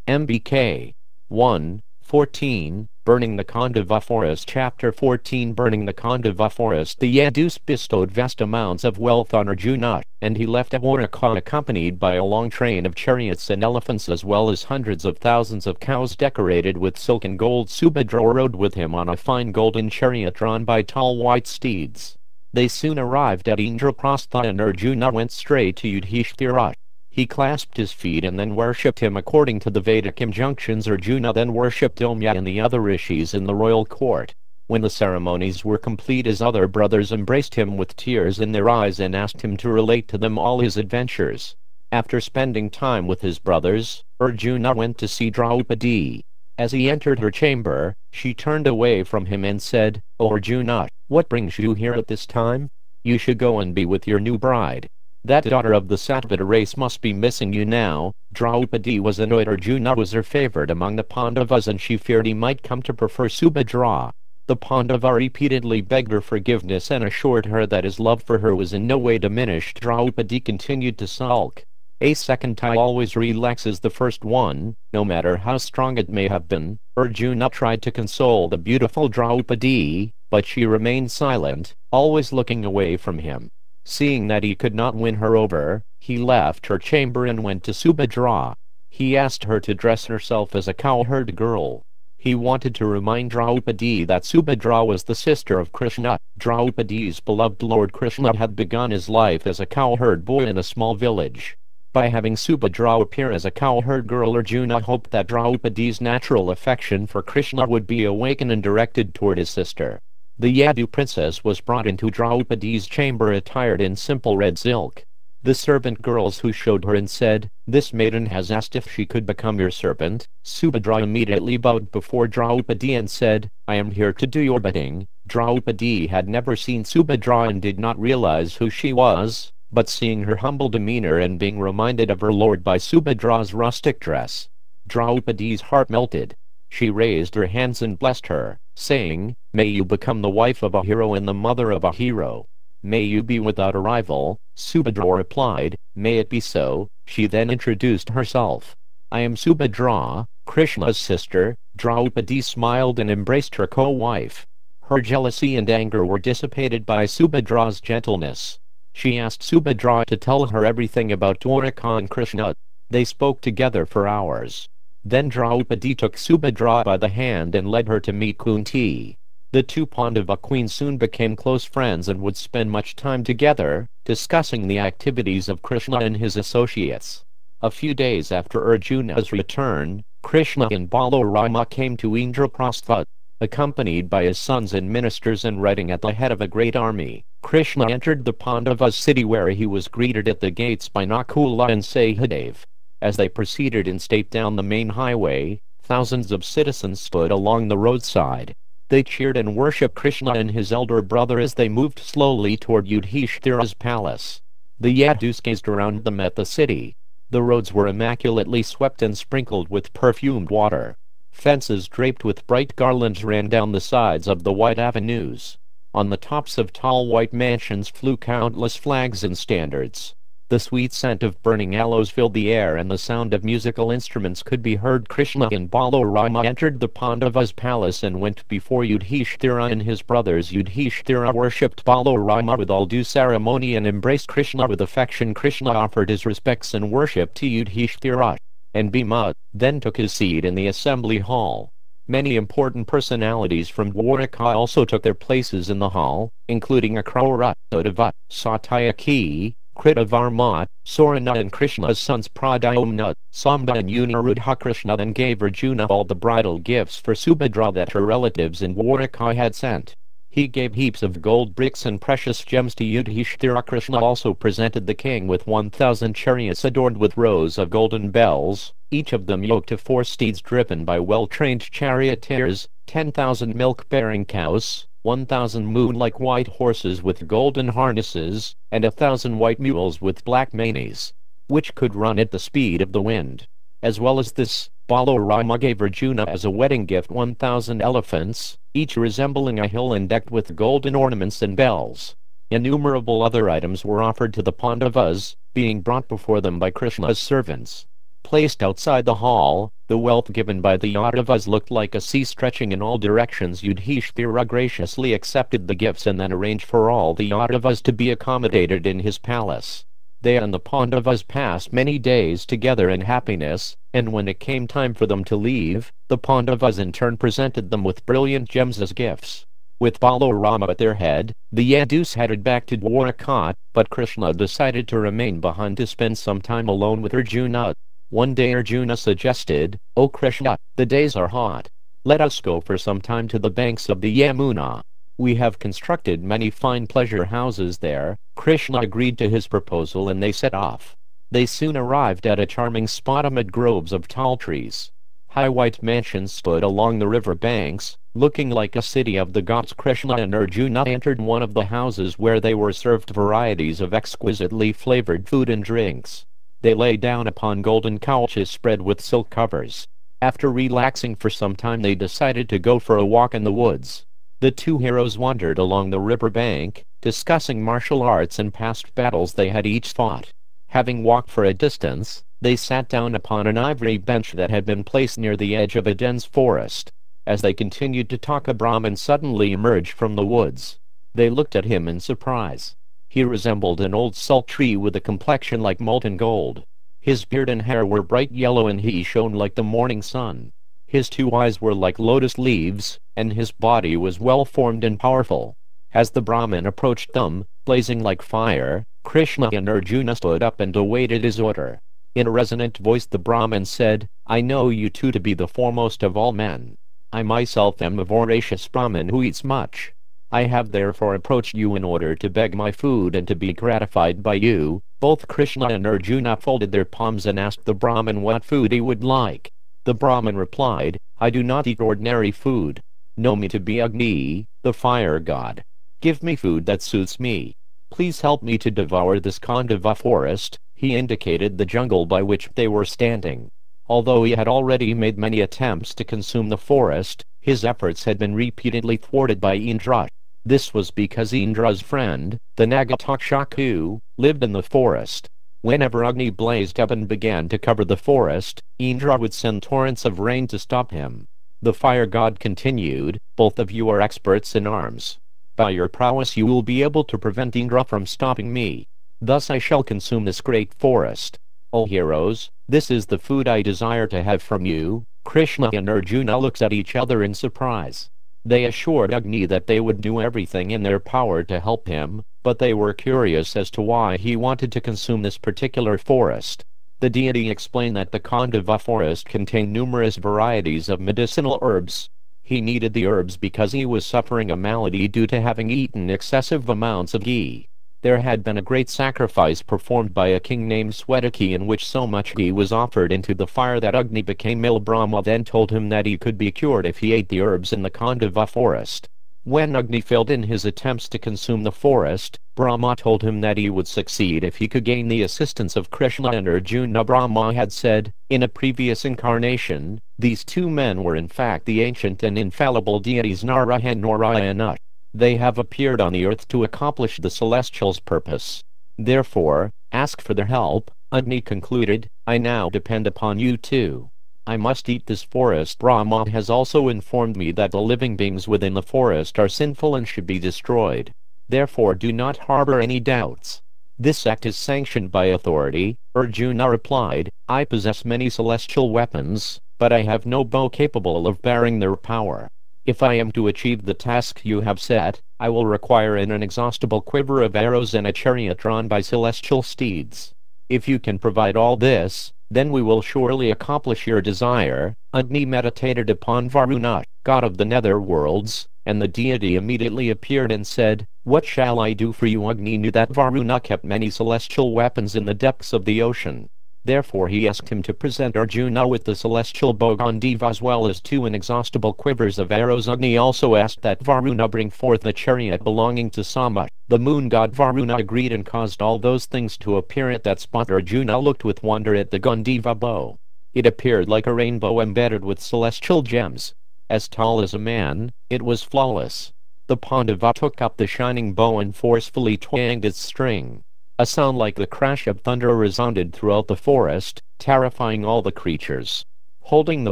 MBK 1:14, Burning the Khandhava Forest. Chapter 14. Burning the Khandhava Forest. The Yadus bestowed vast amounts of wealth on Arjuna, and he left Dwarka accompanied by a long train of chariots and elephants as well as hundreds of thousands of cows decorated with silk and gold. Subhadra rode with him on a fine golden chariot drawn by tall white steeds. They soon arrived at Indraprastha, and Arjuna went straight to Yudhishthira. He clasped his feet and then worshipped him according to the Vedic injunctions. Arjuna then worshipped Omya and the other rishis in the royal court. When the ceremonies were complete, his other brothers embraced him with tears in their eyes and asked him to relate to them all his adventures. After spending time with his brothers, Arjuna went to see Draupadi. As he entered her chamber, she turned away from him and said, "O Arjuna, what brings you here at this time? You should go and be with your new bride. That daughter of the Satvata race must be missing you now." Draupadi was annoyed. Arjuna was her favorite among the Pandavas and she feared he might come to prefer Subhadra. The Pandava repeatedly begged her forgiveness and assured her that his love for her was in no way diminished. Draupadi continued to sulk. A second tie always relaxes the first one, no matter how strong it may have been. Arjuna tried to console the beautiful Draupadi, but she remained silent, always looking away from him. Seeing that he could not win her over, he left her chamber and went to Subhadra. He asked her to dress herself as a cowherd girl. He wanted to remind Draupadi that Subhadra was the sister of Kṛṣṇa. Draupadi's beloved Lord Kṛṣṇa had begun his life as a cowherd boy in a small village. By having Subhadra appear as a cowherd girl, Arjuna hoped that Draupadi's natural affection for Kṛṣṇa would be awakened and directed toward his sister. The Yadu princess was brought into Draupadi's chamber attired in simple red silk. The servant girls who showed her and said, "This maiden has asked if she could become your servant." Subhadra immediately bowed before Draupadi and said, "I am here to do your bidding." Draupadi had never seen Subhadra and did not realize who she was, but seeing her humble demeanor and being reminded of her lord by Subhadra's rustic dress, Draupadi's heart melted. She raised her hands and blessed her, saying, "May you become the wife of a hero and the mother of a hero. May you be without a rival." Subhadra replied, "May it be so." She then introduced herself. "I am Subhadra, Kṛṣṇa's sister." Draupadi smiled and embraced her co-wife. Her jealousy and anger were dissipated by Subhadra's gentleness. She asked Subhadra to tell her everything about Dwarka and Kṛṣṇa. They spoke together for hours. Then Draupadi took Subhadra by the hand and led her to meet Kunti. The two Pandava queens soon became close friends and would spend much time together, discussing the activities of Kṛṣṇa and his associates. A few days after Arjuna's return, Kṛṣṇa and Balarama came to Indraprastha. Accompanied by his sons and ministers and riding at the head of a great army, Kṛṣṇa entered the Pandava city where he was greeted at the gates by Nakula and Sahadev. As they proceeded in state down the main highway, thousands of citizens stood along the roadside. They cheered and worshipped Kṛṣṇa and his elder brother as they moved slowly toward Yudhishthira's palace. The Yadus gazed around them at the city. The roads were immaculately swept and sprinkled with perfumed water. Fences draped with bright garlands ran down the sides of the wide avenues. On the tops of tall white mansions flew countless flags and standards. The sweet scent of burning aloes filled the air and the sound of musical instruments could be heard. Kṛṣṇa and Balarama entered the Pandava's palace and went before Yudhishthira and his brothers. Yudhishthira worshipped Balarama with all due ceremony and embraced Kṛṣṇa with affection. Kṛṣṇa offered his respects and worship to Yudhishthira, and Bhima then took his seat in the assembly hall. Many important personalities from Dwarka also took their places in the hall, including Akrura, Uddhava, Satyaki, Kritavarma, Sorana and Kṛṣṇa's sons Pradyumna, Samda and Uniruddha. Kṛṣṇa then gave Arjuna all the bridal gifts for Subhadra that her relatives in Dwarka had sent. He gave heaps of gold bricks and precious gems to Yudhishthira. Kṛṣṇa also presented the king with 1,000 chariots adorned with rows of golden bells, each of them yoked to 4 steeds driven by well-trained charioteers, 10,000 milk-bearing cows, 1,000 moon-like white horses with golden harnesses, and 1,000 white mules with black manes, which could run at the speed of the wind. As well as this, Balarama gave Arjuna as a wedding gift 1,000 elephants, each resembling a hill and decked with golden ornaments and bells. Innumerable other items were offered to the Pandavas, being brought before them by Kṛṣṇa's servants. Placed outside the hall, the wealth given by the Yadavas looked like a sea stretching in all directions. Yudhishthira graciously accepted the gifts and then arranged for all the Yadavas to be accommodated in his palace. They and the Pandavas passed many days together in happiness, and when it came time for them to leave, the Pandavas in turn presented them with brilliant gems as gifts. With Balarama at their head, the Yadus headed back to Dwaraka, but Kṛṣṇa decided to remain behind to spend some time alone with Arjuna. One day Arjuna suggested, "O Kṛṣṇa, the days are hot. Let us go for some time to the banks of the Yamuna. We have constructed many fine pleasure houses there." Kṛṣṇa agreed to his proposal and they set off. They soon arrived at a charming spot amid groves of tall trees. High white mansions stood along the river banks, looking like a city of the gods. Kṛṣṇa and Arjuna entered one of the houses where they were served varieties of exquisitely flavored food and drinks. They lay down upon golden couches spread with silk covers. After relaxing for some time they decided to go for a walk in the woods. The two heroes wandered along the river bank, discussing martial arts and past battles they had each fought. Having walked for a distance, they sat down upon an ivory bench that had been placed near the edge of a dense forest. As they continued to talk, a Brahmin suddenly emerged from the woods. They looked at him in surprise. He resembled an old salt tree with a complexion like molten gold. His beard and hair were bright yellow and he shone like the morning sun. His two eyes were like lotus leaves, and his body was well formed and powerful. As the Brahmin approached them, blazing like fire, Kṛṣṇa and Arjuna stood up and awaited his order. In a resonant voice the Brahmin said, "I know you two to be the foremost of all men. I myself am a voracious Brahmin who eats much. I have therefore approached you in order to beg my food and to be gratified by you." Both Kṛṣṇa and Arjuna folded their palms and asked the Brahmin what food he would like. The Brahmin replied, "I do not eat ordinary food. Know me to be Agni, the fire god. Give me food that suits me. Please help me to devour this Khandhava forest." He indicated the jungle by which they were standing. Although he had already made many attempts to consume the forest, his efforts had been repeatedly thwarted by Indra. This was because Indra's friend, the Nagatakshaku, lived in the forest. Whenever Agni blazed up and began to cover the forest, Indra would send torrents of rain to stop him. The fire god continued, "Both of you are experts in arms. By your prowess you will be able to prevent Indra from stopping me. Thus I shall consume this great forest. O heroes, this is the food I desire to have from you." Kṛṣṇa and Arjuna looked at each other in surprise. They assured Agni that they would do everything in their power to help him, but they were curious as to why he wanted to consume this particular forest. The deity explained that the Khandhava forest contained numerous varieties of medicinal herbs. He needed the herbs because he was suffering a malady due to having eaten excessive amounts of ghee. There had been a great sacrifice performed by a king named Swetaki in which so much ghee was offered into the fire that Agni became ill. Brahma then told him that he could be cured if he ate the herbs in the Khandhava forest. When Agni failed in his attempts to consume the forest, Brahma told him that he would succeed if he could gain the assistance of Kṛṣṇa and Arjuna. Brahma had said, in a previous incarnation, these two men were in fact the ancient and infallible deities Nara and Narayana. They have appeared on the earth to accomplish the celestials' purpose. Therefore, ask for their help. Agni concluded, "I now depend upon you too. I must eat this forest." Brahma has also informed me that the living beings within the forest are sinful and should be destroyed. Therefore do not harbor any doubts. This act is sanctioned by authority. Arjuna replied, "I possess many celestial weapons, but I have no bow capable of bearing their power. If I am to achieve the task you have set, I will require an inexhaustible quiver of arrows and a chariot drawn by celestial steeds. If you can provide all this, then we will surely accomplish your desire." Agni meditated upon Varuna, god of the nether worlds, and the deity immediately appeared and said, "What shall I do for you?" Agni knew that Varuna kept many celestial weapons in the depths of the ocean. Therefore he asked him to present Arjuna with the celestial bow Khandhava as well as 2 inexhaustible quivers of arrows. Agni also asked that Varuna bring forth the chariot belonging to Sama. The moon god Varuna agreed and caused all those things to appear at that spot. Arjuna looked with wonder at the Khandhava bow. It appeared like a rainbow embedded with celestial gems. As tall as a man, it was flawless. The Pandava took up the shining bow and forcefully twanged its string. A sound like the crash of thunder resounded throughout the forest, terrifying all the creatures. Holding the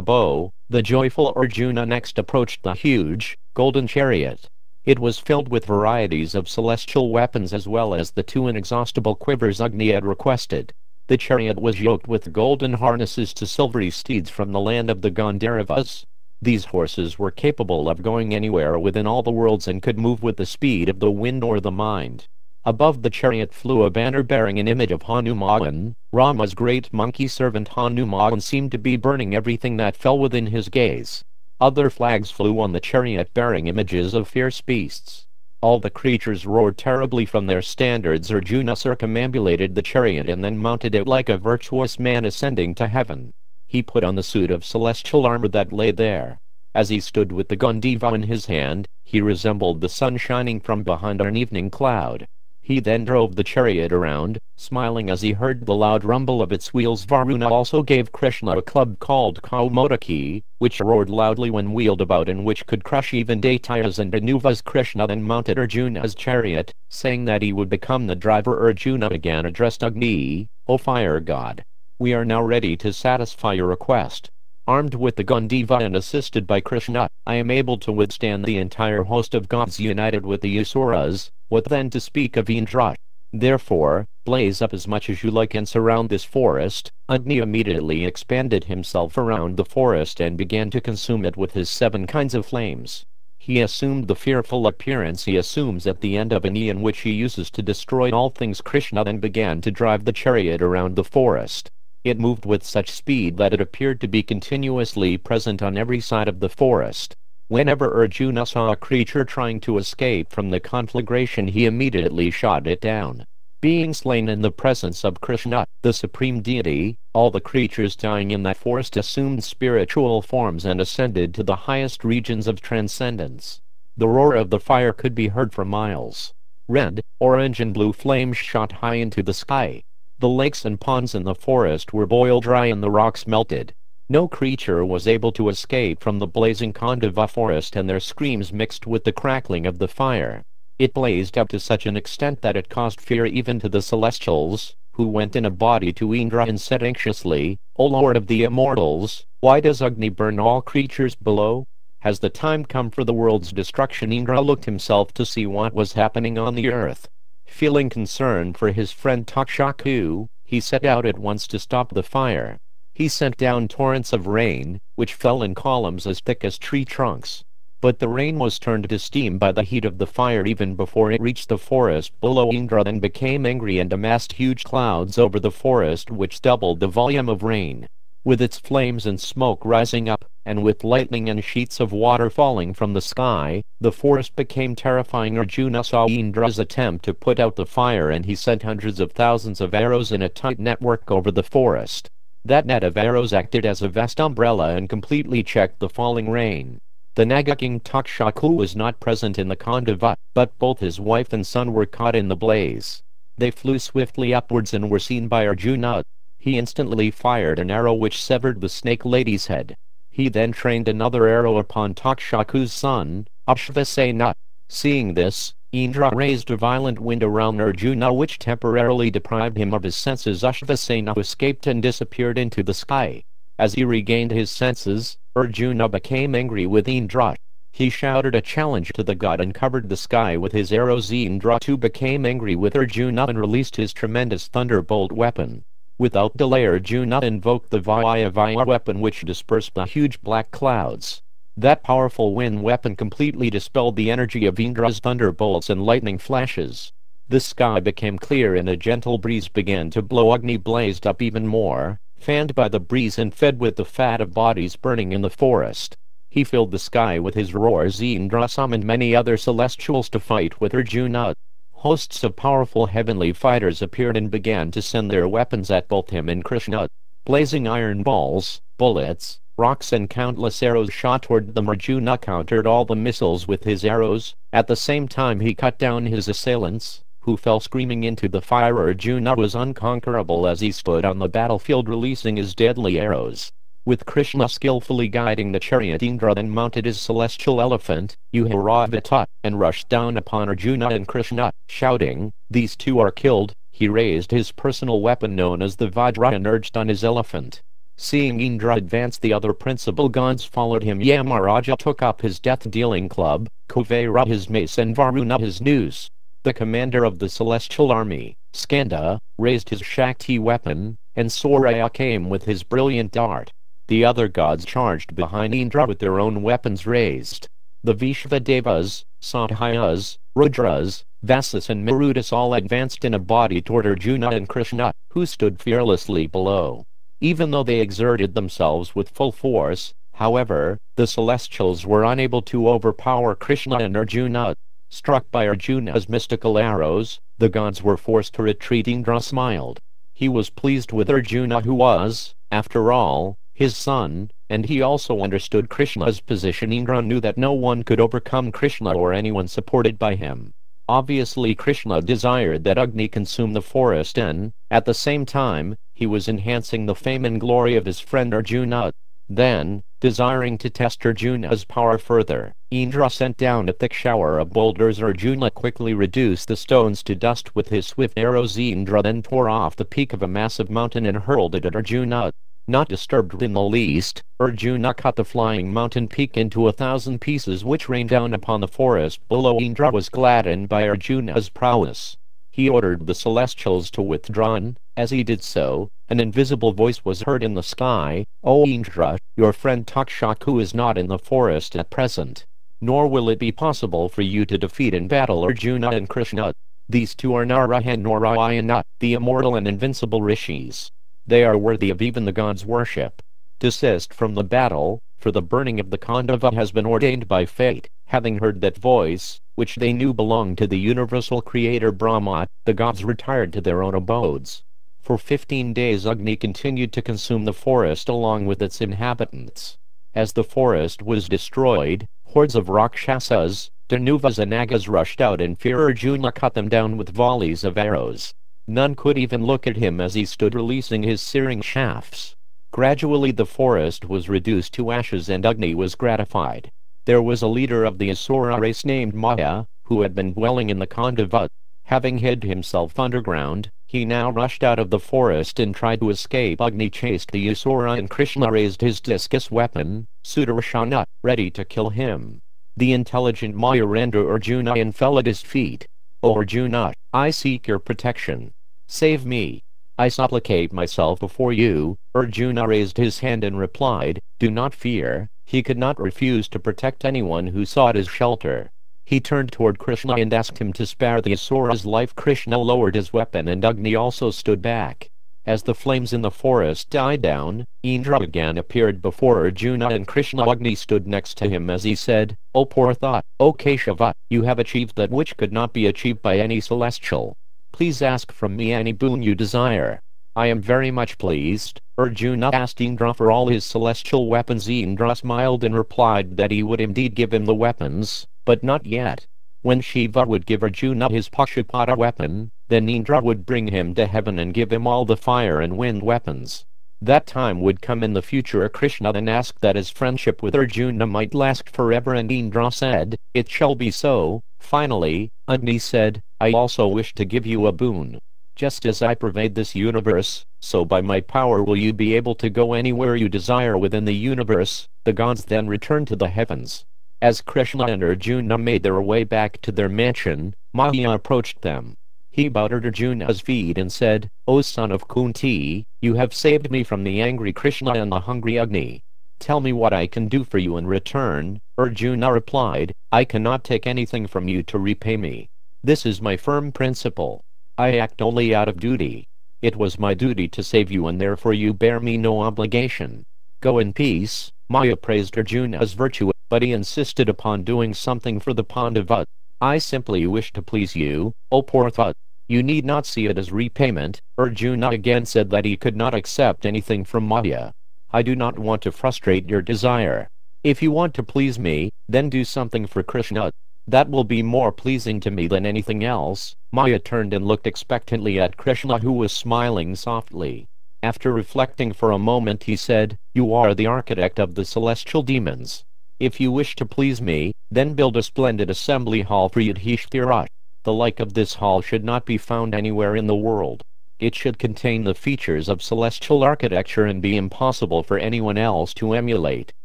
bow, the joyful Arjuna next approached the huge, golden chariot. It was filled with varieties of celestial weapons as well as the two inexhaustible quivers Agni had requested. The chariot was yoked with golden harnesses to silvery steeds from the land of the Gandharvas. These horses were capable of going anywhere within all the worlds and could move with the speed of the wind or the mind. Above the chariot flew a banner bearing an image of Hanuman. Rama's great monkey servant Hanuman seemed to be burning everything that fell within his gaze. Other flags flew on the chariot bearing images of fierce beasts. All the creatures roared terribly from their standards. Arjuna circumambulated the chariot and then mounted it like a virtuous man ascending to heaven. He put on the suit of celestial armor that lay there. As he stood with the Khandhava in his hand, he resembled the sun shining from behind an evening cloud. He then drove the chariot around, smiling as he heard the loud rumble of its wheels. Varuna also gave Kṛṣṇa a club called Kaumodaki, which roared loudly when wheeled about and which could crush even Daitayas and Danuvas. Kṛṣṇa then mounted Arjuna's chariot, saying that he would become the driver. Arjuna again addressed Agni, "O fire god, we are now ready to satisfy your request. Armed with the Khandhava and assisted by Kṛṣṇa, I am able to withstand the entire host of gods united with the Asuras. What then to speak of Indra? Therefore, blaze up as much as you like and surround this forest." Agni immediately expanded himself around the forest and began to consume it with his 7 kinds of flames. He assumed the fearful appearance he assumes at the end of an eon which he uses to destroy all things. Kṛṣṇa then began to drive the chariot around the forest. It moved with such speed that it appeared to be continuously present on every side of the forest. Whenever Arjuna saw a creature trying to escape from the conflagration, he immediately shot it down. Being slain in the presence of Kṛṣṇa, the supreme deity, all the creatures dying in that forest assumed spiritual forms and ascended to the highest regions of transcendence. The roar of the fire could be heard for miles. Red, orange and blue flames shot high into the sky. The lakes and ponds in the forest were boiled dry and the rocks melted. No creature was able to escape from the blazing Khandhava forest, and their screams mixed with the crackling of the fire. It blazed up to such an extent that it caused fear even to the celestials, who went in a body to Indra and said anxiously, "O Lord of the immortals, why does Agni burn all creatures below? Has the time come for the world's destruction?" Indra looked himself to see what was happening on the earth. Feeling concern for his friend Takshaku, he set out at once to stop the fire. He sent down torrents of rain, which fell in columns as thick as tree trunks. But the rain was turned to steam by the heat of the fire even before it reached the forest below. Indra then became angry and amassed huge clouds over the forest which doubled the volume of rain. With its flames and smoke rising up, and with lightning and sheets of water falling from the sky, the forest became terrifying. Arjuna saw Indra's attempt to put out the fire and he sent hundreds of thousands of arrows in a tight network over the forest. That net of arrows acted as a vast umbrella and completely checked the falling rain. The Naga king Takshaku was not present in the Khandhava, but both his wife and son were caught in the blaze. They flew swiftly upwards and were seen by Arjuna. He instantly fired an arrow which severed the snake lady's head. He then trained another arrow upon Takshaku's son, Ashvasena. Seeing this, Indra raised a violent wind around Arjuna which temporarily deprived him of his senses. Ashvasena escaped and disappeared into the sky. As he regained his senses, Arjuna became angry with Indra. He shouted a challenge to the god and covered the sky with his arrows. Indra too became angry with Arjuna and released his tremendous thunderbolt weapon. Without delay, Arjuna invoked the Vaya weapon which dispersed the huge black clouds. That powerful wind weapon completely dispelled the energy of Indra's thunderbolts and lightning flashes. The sky became clear and a gentle breeze began to blow. Agni blazed up even more, fanned by the breeze and fed with the fat of bodies burning in the forest. He filled the sky with his roars. Indra summoned many other celestials to fight with Arjuna. Hosts of powerful heavenly fighters appeared and began to send their weapons at both him and Kṛṣṇa. Blazing iron balls, bullets, rocks and countless arrows shot toward them. Arjuna countered all the missiles with his arrows. At the same time he cut down his assailants, who fell screaming into the fire. Arjuna was unconquerable as he stood on the battlefield releasing his deadly arrows. With Kṛṣṇa skillfully guiding the chariot, Indra then mounted his celestial elephant, Uharavata, and rushed down upon Arjuna and Kṛṣṇa, shouting, "These two are killed." he raised his personal weapon known as the Vajra and urged on his elephant. Seeing Indra advance, the other principal gods followed him. Yamaraja took up his death-dealing club, Kuvera his mace, and Varuna his noose. The commander of the celestial army, Skanda, raised his Shakti weapon, and Surya came with his brilliant dart. The other gods charged behind Indra with their own weapons raised. The Vishvadevas, Sadhyas, Rudras, Vasas and Marutas all advanced in a body toward Arjuna and Kṛṣṇa, who stood fearlessly below. Even though they exerted themselves with full force, however, the celestials were unable to overpower Kṛṣṇa and Arjuna. Struck by Arjuna's mystical arrows, the gods were forced to retreat. Indra smiled. He was pleased with Arjuna, who was, after all, his son, and he also understood Kṛṣṇa's position. Indra knew that no one could overcome Kṛṣṇa or anyone supported by him. Obviously, Kṛṣṇa desired that Agni consume the forest, and, at the same time, he was enhancing the fame and glory of his friend Arjuna. Then, desiring to test Arjuna's power further, Indra sent down a thick shower of boulders. Arjuna quickly reduced the stones to dust with his swift arrows. Indra then tore off the peak of a massive mountain and hurled it at Arjuna. Not disturbed in the least, Arjuna cut the flying mountain peak into 1,000 pieces, which rained down upon the forest below. Indra was gladdened by Arjuna's prowess. He ordered the celestials to withdraw, and, as he did so, an invisible voice was heard in the sky. "O Indra, your friend Takshaku is not in the forest at present, nor will it be possible for you to defeat in battle Arjuna and Kṛṣṇa. These two are Nara and Narayana, the immortal and invincible rishis. They are worthy of even the gods' worship. Desist from the battle, for the burning of the Khandhava has been ordained by fate." Having heard that voice, which they knew belonged to the universal creator Brahma, the gods retired to their own abodes. For 15 days Agni continued to consume the forest along with its inhabitants. As the forest was destroyed, hordes of Rakshasas, Danuvas and Nagas rushed out in fear. Arjuna cut them down with volleys of arrows. None could even look at him as he stood releasing his searing shafts. Gradually the forest was reduced to ashes and Agni was gratified. There was a leader of the Asura race named Maya, who had been dwelling in the Khandhava. Having hid himself underground, he now rushed out of the forest and tried to escape. Agni chased the Asura and Kṛṣṇa raised his discus weapon, Sudarshana, ready to kill him. The intelligent Maya ran to Arjuna and fell at his feet. "O Arjuna, I seek your protection. Save me. I supplicate myself before you." Arjuna raised his hand and replied, "Do not fear." He could not refuse to protect anyone who sought his shelter. He turned toward Kṛṣṇa and asked him to spare the Asura's life. Kṛṣṇa lowered his weapon and Agni also stood back. As the flames in the forest died down, Indra again appeared before Arjuna and Kṛṣṇa. Agni stood next to him as he said, "O poor thought, O Keshava, you have achieved that which could not be achieved by any celestial. Please ask from me any boon you desire." "I am very much pleased." Arjuna asked Indra for all his celestial weapons. Indra smiled and replied that he would indeed give him the weapons, but not yet. When Shiva would give Arjuna his Pashupata weapon, then Indra would bring him to heaven and give him all the fire and wind weapons. That time would come in the future. Kṛṣṇa then asked that his friendship with Arjuna might last forever, and Indra said, "It shall be so." Finally, Agni said, "I also wish to give you a boon. Just as I pervade this universe, so by my power will you be able to go anywhere you desire within the universe." The gods then returned to the heavens. As Kṛṣṇa and Arjuna made their way back to their mansion, Maya approached them. He bowed at Arjuna's feet and said, "O son of Kunti, you have saved me from the angry Kṛṣṇa and the hungry Agni. Tell me what I can do for you in return." Arjuna replied, "I cannot take anything from you to repay me. This is my firm principle. I act only out of duty. It was my duty to save you, and therefore you bear me no obligation. Go in peace." Maya praised Arjuna's virtue, but he insisted upon doing something for the Pandava. "I simply wish to please you, O poor thought. You need not see it as repayment." Arjuna again said that he could not accept anything from Maya. "I do not want to frustrate your desire. If you want to please me, then do something for Kṛṣṇa. That will be more pleasing to me than anything else." Maya turned and looked expectantly at Kṛṣṇa, who was smiling softly. After reflecting for a moment, he said, "You are the architect of the celestial demons. If you wish to please me, then build a splendid assembly hall for Yudhishthira. The like of this hall should not be found anywhere in the world. It should contain the features of celestial architecture and be impossible for anyone else to emulate.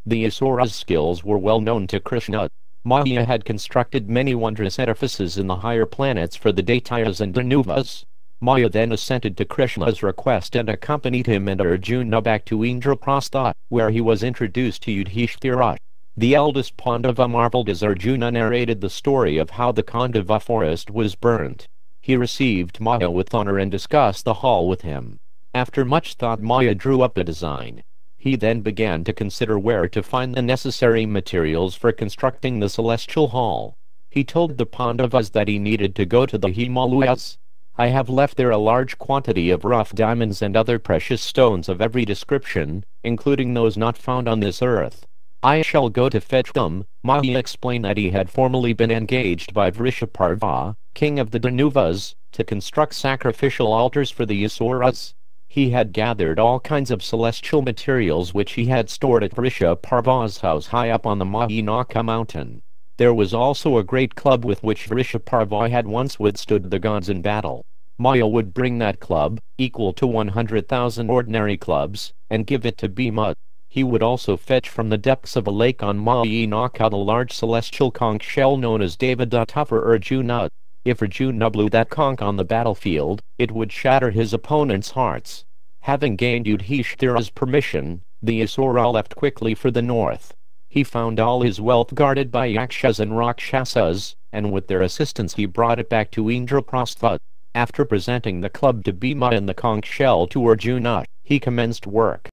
The Asura's skills were well known to Kṛṣṇa. Maya had constructed many wondrous edifices in the higher planets for the Daityas and Danuvas. Maya then assented to Kṛṣṇa's request and accompanied him and Arjuna back to Indraprastha, where he was introduced to Yudhishthira. The eldest Pandava marveled as Arjuna narrated the story of how the Khandhava forest was burnt. He received Maya with honor and discussed the hall with him. After much thought, Maya drew up a design. He then began to consider where to find the necessary materials for constructing the celestial hall. He told the Pandavas that he needed to go to the Himalayas. I have left there a large quantity of rough diamonds and other precious stones of every description, including those not found on this earth. I shall go to fetch them. Maya explained that he had formerly been engaged by Vrishaparva, king of the Danuvas, to construct sacrificial altars for the Asuras. He had gathered all kinds of celestial materials which he had stored at Vrishaparva's house high up on the Mahinaka mountain. There was also a great club with which Vrishaparva had once withstood the gods in battle. Maya would bring that club, equal to 100,000 ordinary clubs, and give it to Bhima. He would also fetch from the depths of a lake on Mahinaka the large celestial conch shell known as Devadatta for Arjuna. If Arjuna blew that conch on the battlefield, it would shatter his opponent's hearts. Having gained Yudhishthira's permission, the Asura left quickly for the north. He found all his wealth guarded by Yakshas and Rakshasas, and with their assistance he brought it back to Indraprastha. After presenting the club to Bhima and the conch shell to Arjuna, he commenced work.